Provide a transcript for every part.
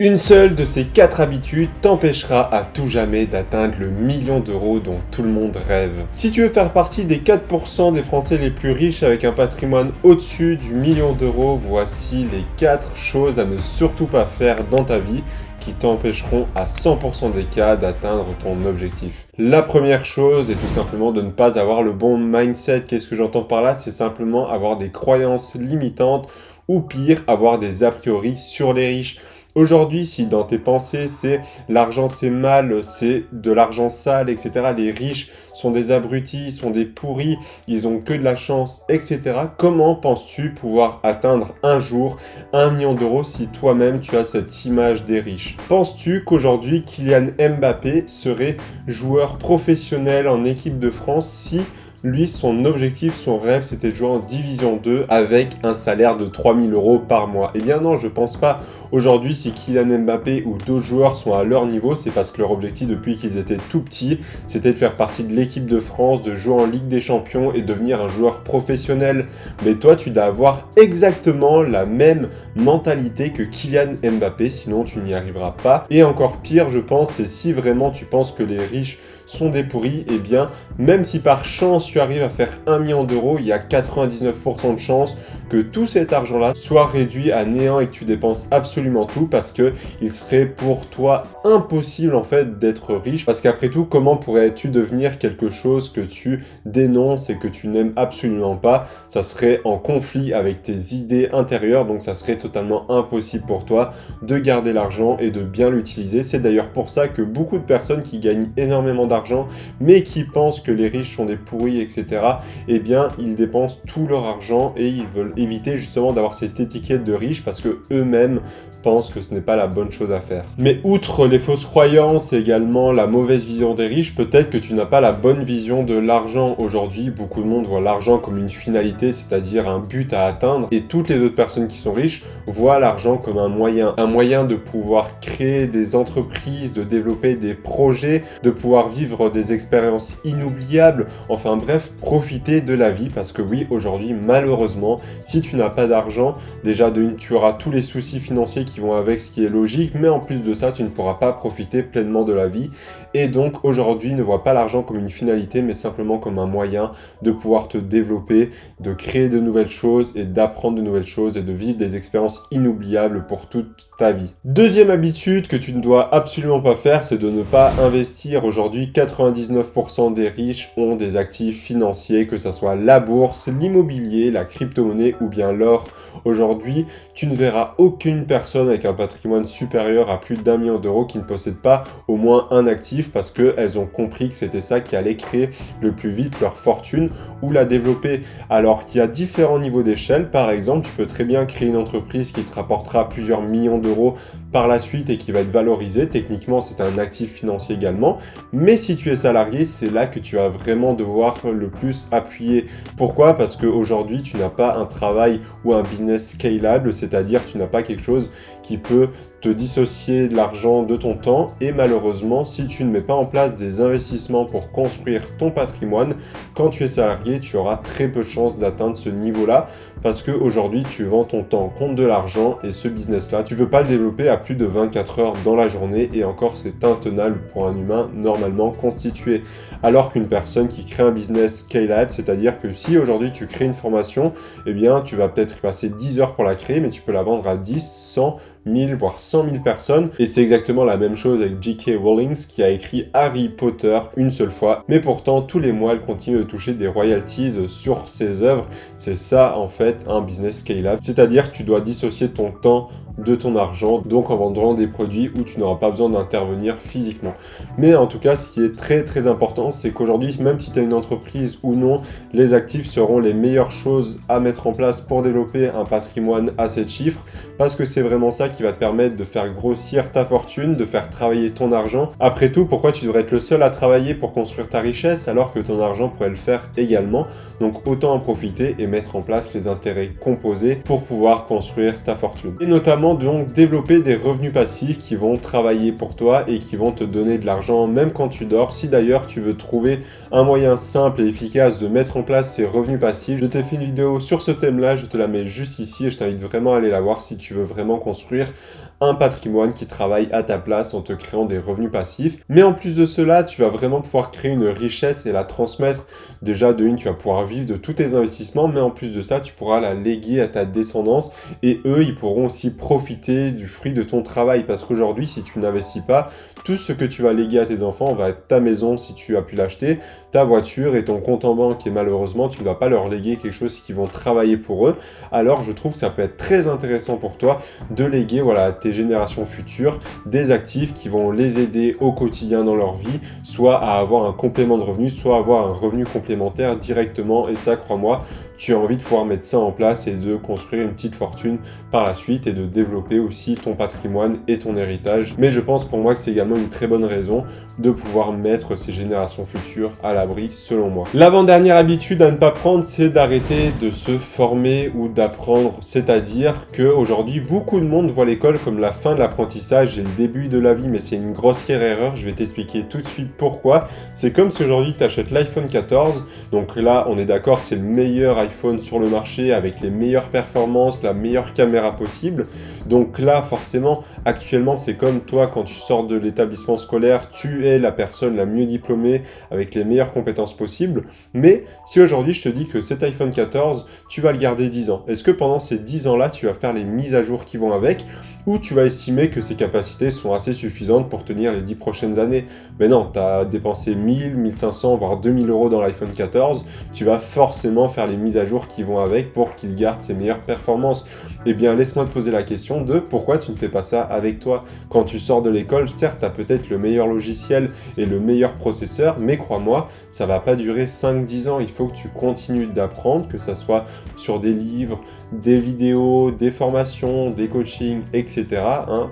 Une seule de ces 4 habitudes t'empêchera à tout jamais d'atteindre le million d'euros dont tout le monde rêve. Si tu veux faire partie des 4% des Français les plus riches avec un patrimoine au-dessus du million d'euros, voici les 4 choses à ne surtout pas faire dans ta vie qui t'empêcheront à 100% des cas d'atteindre ton objectif. La première chose est tout simplement de ne pas avoir le bon mindset. Qu'est-ce que j'entends par là? C'est simplement avoir des croyances limitantes ou pire, avoir des a priori sur les riches. Aujourd'hui, si dans tes pensées, c'est l'argent c'est mal, c'est de l'argent sale, etc., les riches sont des abrutis, sont des pourris, ils ont que de la chance, etc., comment penses-tu pouvoir atteindre un jour 1 million d'euros si toi-même tu as cette image des riches? Penses-tu qu'aujourd'hui, Kylian Mbappé serait joueur professionnel en équipe de France si lui, son objectif, son rêve, c'était de jouer en Division 2 avec un salaire de 3000 euros par mois? Eh bien non, je pense pas. Aujourd'hui, si Kylian Mbappé ou d'autres joueurs sont à leur niveau, c'est parce que leur objectif depuis qu'ils étaient tout petits, c'était de faire partie de l'équipe de France, de jouer en Ligue des Champions et devenir un joueur professionnel. Mais toi, tu dois avoir exactement la même mentalité que Kylian Mbappé, sinon tu n'y arriveras pas. Et encore pire, je pense, c'est si vraiment tu penses que les riches sont des pourris, eh bien, même si par chance tu arrives à faire 1 million d'euros, il y a 99% de chances que tout cet argent-là soit réduit à néant et que tu dépenses absolument tout parce que il serait pour toi impossible en fait d'être riche. Parce qu'après tout, comment pourrais-tu devenir quelque chose que tu dénonces et que tu n'aimes absolument pas? Ça serait en conflit avec tes idées intérieures, donc ça serait totalement impossible pour toi de garder l'argent et de bien l'utiliser. C'est d'ailleurs pour ça que beaucoup de personnes qui gagnent énormément d'argent mais qui pensent que les riches sont des pourris, etc., eh bien, ils dépensent tout leur argent et ils veulent éviter justement d'avoir cette étiquette de riche parce que eux-mêmes pensent que ce n'est pas la bonne chose à faire. Mais outre les fausses croyances et également la mauvaise vision des riches, peut-être que tu n'as pas la bonne vision de l'argent. Aujourd'hui, beaucoup de monde voit l'argent comme une finalité, c'est-à-dire un but à atteindre, et toutes les autres personnes qui sont riches voient l'argent comme un moyen de pouvoir créer des entreprises, de développer des projets, de pouvoir vivre des expériences inoubliables, enfin bref, profiter de la vie, parce que oui, aujourd'hui, malheureusement, si tu n'as pas d'argent, déjà de une, tu auras tous les soucis financiers qui vont avec, ce qui est logique, mais en plus de ça, tu ne pourras pas profiter pleinement de la vie. Et donc aujourd'hui, ne vois pas l'argent comme une finalité, mais simplement comme un moyen de pouvoir te développer, de créer de nouvelles choses et d'apprendre de nouvelles choses et de vivre des expériences inoubliables pour toute ta vie. Deuxième habitude que tu ne dois absolument pas faire, c'est de ne pas investir. Aujourd'hui, 99% des riches ont des actifs financiers, que ce soit la bourse, l'immobilier, la crypto-monnaie ou bien l'or. Aujourd'hui, tu ne verras aucune personne avec un patrimoine supérieur à plus d'1 million d'euros qui ne possède pas au moins un actif parce qu'elles ont compris que c'était ça qui allait créer le plus vite leur fortune ou la développer. Alors qu'il y a différents niveaux d'échelle. Par exemple, tu peux très bien créer une entreprise qui te rapportera plusieurs millions d'euros par la suite et qui va être valorisée. Techniquement, c'est un actif financier également. Mais si tu es salarié, c'est là que tu vas vraiment devoir le plus appuyer. Pourquoi? Parce qu'aujourd'hui, tu n'as pas un travail ou un business scalable, c'est-à-dire tu n'as pas quelque chose qui peut te dissocier de l'argent de ton temps et malheureusement, si tu ne mets pas en place des investissements pour construire ton patrimoine, quand tu es salarié, tu auras très peu de chances d'atteindre ce niveau-là parce qu'aujourd'hui, tu vends ton temps contre de l'argent et ce business-là, tu ne peux pas le développer à plus de 24 heures dans la journée et encore, c'est intenable pour un humain normalement constitué. Alors qu'une personne qui crée un business scale-up, c'est-à-dire que si aujourd'hui tu crées une formation, eh bien, tu vas peut-être y passer 10 heures pour la créer, mais tu peux la vendre à 10, 100, 1000, voire 100 000 personnes. Et c'est exactement la même chose avec J.K. Rowling qui a écrit Harry Potter une seule fois. Mais pourtant, tous les mois, elle continue de toucher des royalties sur ses œuvres. C'est ça, en fait, un business scale-up. C'est-à-dire que tu dois dissocier ton temps de ton argent, donc en vendant des produits où tu n'auras pas besoin d'intervenir physiquement. Mais en tout cas, ce qui est très très important, c'est qu'aujourd'hui, même si tu as une entreprise ou non, les actifs seront les meilleures choses à mettre en place pour développer un patrimoine à 7 chiffres, parce que c'est vraiment ça qui va te permettre de faire grossir ta fortune, de faire travailler ton argent. Après tout, pourquoi tu devrais être le seul à travailler pour construire ta richesse alors que ton argent pourrait le faire également? Donc autant en profiter et mettre en place les intérêts composés pour pouvoir construire ta fortune. Et notamment donc développer des revenus passifs qui vont travailler pour toi et qui vont te donner de l'argent même quand tu dors. Si d'ailleurs tu veux trouver un moyen simple et efficace de mettre en place ces revenus passifs, je t'ai fait une vidéo sur ce thème-là, je te la mets juste ici et je t'invite vraiment à aller la voir si tu veux vraiment construire un patrimoine qui travaille à ta place en te créant des revenus passifs. Mais en plus de cela, tu vas vraiment pouvoir créer une richesse et la transmettre. Déjà, de une, tu vas pouvoir vivre de tous tes investissements, mais en plus de ça, tu pourras la léguer à ta descendance et eux, ils pourront aussi profiter du fruit de ton travail. Parce qu'aujourd'hui, si tu n'investis pas, tout ce que tu vas léguer à tes enfants va être ta maison si tu as pu l'acheter, ta voiture et ton compte en banque. Et malheureusement, tu ne vas pas leur léguer quelque chose qui vont travailler pour eux. Alors, je trouve que ça peut être très intéressant pour toi de léguer à tes générations futures des actifs qui vont les aider au quotidien dans leur vie, soit à avoir un complément de revenu, soit à avoir un revenu complémentaire directement. Et ça, crois-moi, tu as envie de pouvoir mettre ça en place et de construire une petite fortune par la suite et de développer aussi ton patrimoine et ton héritage. Mais je pense pour moi que c'est également une très bonne raison de pouvoir mettre ces générations futures à l'abri, selon moi. L'avant-dernière habitude à ne pas prendre, c'est d'arrêter de se former ou d'apprendre. C'est-à-dire qu'aujourd'hui, beaucoup de monde voit l'école comme la fin de l'apprentissage et le début de la vie, mais c'est une grossière erreur. Je vais t'expliquer tout de suite pourquoi. C'est comme si aujourd'hui tu achètes l'iPhone 14, donc là on est d'accord, c'est le meilleur iPhone sur le marché avec les meilleures performances, la meilleure caméra possible. Donc là forcément, actuellement c'est comme toi quand tu sors de l'établissement scolaire, tu es la personne la mieux diplômée avec les meilleures compétences possibles. Mais si aujourd'hui je te dis que cet iPhone 14, tu vas le garder 10 ans, est-ce que pendant ces 10 ans-là, tu vas faire les mises à jour qui vont avec, ou tu vas estimer que ses capacités sont assez suffisantes pour tenir les 10 prochaines années? Mais non, tu as dépensé 1000, 1500, voire 2000 euros dans l'iPhone 14, tu vas forcément faire les mises à jour qui vont avec pour qu'il garde ses meilleures performances. Eh bien, laisse-moi te poser la question de pourquoi tu ne fais pas ça avec toi? Quand tu sors de l'école, certes, tu as peut-être le meilleur logiciel et le meilleur processeur, mais crois-moi, ça va pas durer 5-10 ans. Il faut que tu continues d'apprendre, que ça soit sur des livres, des vidéos, des formations, des coachings, etc.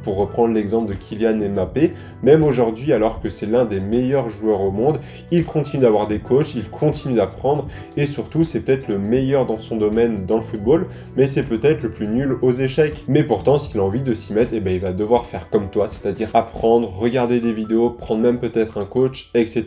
Pour reprendre l'exemple de Kylian Mbappé, même aujourd'hui, alors que c'est l'un des meilleurs joueurs au monde, il continue d'avoir des coachs, il continue d'apprendre, et surtout, c'est peut-être le meilleur dans son domaine dans le football, mais c'est peut-être le plus nul aux échecs. Mais pourtant, s'il a envie de s'y mettre, il va devoir faire comme toi, c'est-à-dire apprendre, regarder des vidéos, prendre même peut-être un coach, etc.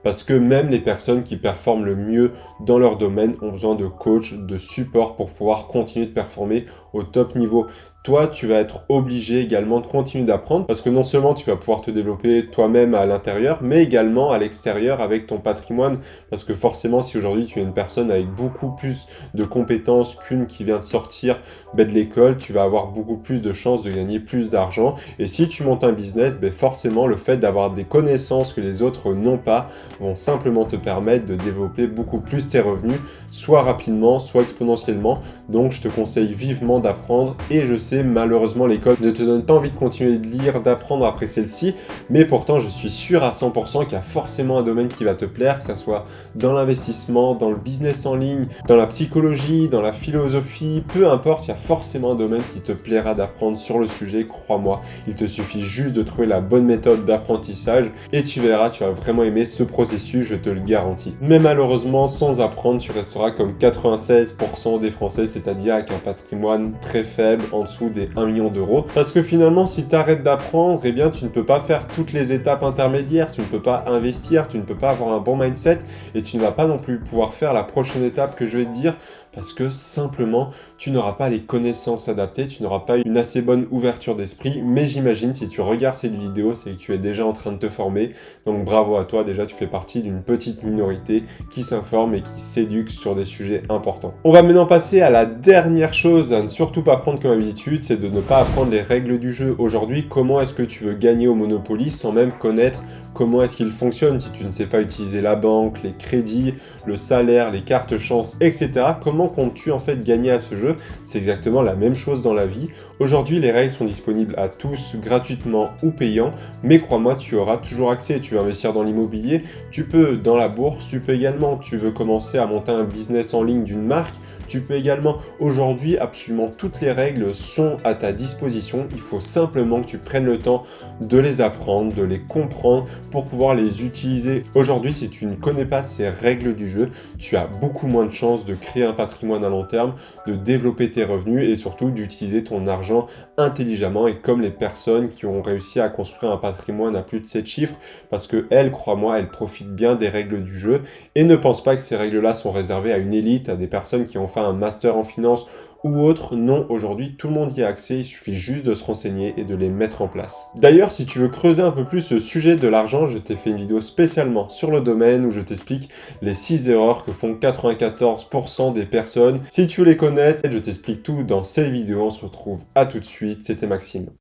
Parce que même les personnes qui performent le mieux dans leur domaine ont besoin de coach, de support pour pouvoir continuer de performer au top niveau. Toi, tu vas être obligé également de continuer d'apprendre parce que non seulement tu vas pouvoir te développer toi-même à l'intérieur, mais également à l'extérieur avec ton patrimoine. Parce que forcément, si aujourd'hui tu es une personne avec beaucoup plus de compétences qu'une qui vient de sortir de l'école, tu vas avoir beaucoup plus de chances de gagner plus d'argent. Et si tu montes un business, forcément, le fait d'avoir des connaissances que les autres n'ont pas vont simplement te permettre de développer beaucoup plus tes revenus, soit rapidement, soit exponentiellement. Donc, je te conseille vivement d'apprendre et je sais malheureusement l'école ne te donne pas envie de continuer de lire, d'apprendre après celle-ci, mais pourtant je suis sûr à 100% qu'il y a forcément un domaine qui va te plaire, que ça soit dans l'investissement, dans le business en ligne, dans la psychologie, dans la philosophie, peu importe, il y a forcément un domaine qui te plaira d'apprendre sur le sujet, crois-moi. Il te suffit juste de trouver la bonne méthode d'apprentissage et tu verras, tu vas vraiment aimer ce processus, je te le garantis. Mais malheureusement, sans apprendre, tu resteras comme 96% des Français, c'est-à-dire avec un patrimoine très faible, en dessous des 1 million d'euros. Parce que finalement, si tu arrêtes d'apprendre, tu ne peux pas faire toutes les étapes intermédiaires, tu ne peux pas investir, tu ne peux pas avoir un bon mindset et tu ne vas pas non plus pouvoir faire la prochaine étape que je vais te dire parce que simplement, tu n'auras pas les connaissances adaptées, tu n'auras pas une assez bonne ouverture d'esprit. Mais j'imagine, si tu regardes cette vidéo, c'est que tu es déjà en train de te former. Donc bravo à toi, déjà tu fais partie d'une petite minorité qui s'informe et qui s'éduque sur des sujets importants. On va maintenant passer à la dernière chose à ne surtout pas prendre comme habitude, c'est de ne pas apprendre les règles du jeu. Aujourd'hui, comment est-ce que tu veux gagner au Monopoly sans même connaître comment est-ce qu'il fonctionne? Si tu ne sais pas utiliser la banque, les crédits, le salaire, les cartes chance, etc. Comment comptes-tu en fait gagner à ce jeu? C'est exactement la même chose dans la vie. Aujourd'hui, les règles sont disponibles à tous gratuitement ou payant, mais crois-moi, tu auras toujours accès. Tu veux investir dans l'immobilier, tu peux dans la bourse, tu peux également. Tu veux commencer à monter un business en ligne d'une marque, tu peux également. Aujourd'hui, absolument toutes les règles sont à ta disposition. Il faut simplement que tu prennes le temps de les apprendre, de les comprendre pour pouvoir les utiliser. Aujourd'hui, si tu ne connais pas ces règles du jeu, tu as beaucoup moins de chances de créer un patrimoine à long terme, de développer tes revenus et surtout d'utiliser ton argent intelligemment et comme les personnes qui ont réussi à construire un patrimoine à plus de 7 chiffres parce que elles, crois-moi, elles profitent bien des règles du jeu et ne pense pas que ces règles-là sont réservées à une élite, à des personnes qui ont fait un master en finance ou autres. Non, aujourd'hui, tout le monde y a accès, il suffit juste de se renseigner et de les mettre en place. D'ailleurs, si tu veux creuser un peu plus ce sujet de l'argent, je t'ai fait une vidéo spécialement sur le domaine où je t'explique les 6 erreurs que font 94% des personnes. Si tu veux les connaître, je t'explique tout dans cette vidéo. On se retrouve à tout de suite, c'était Maxime.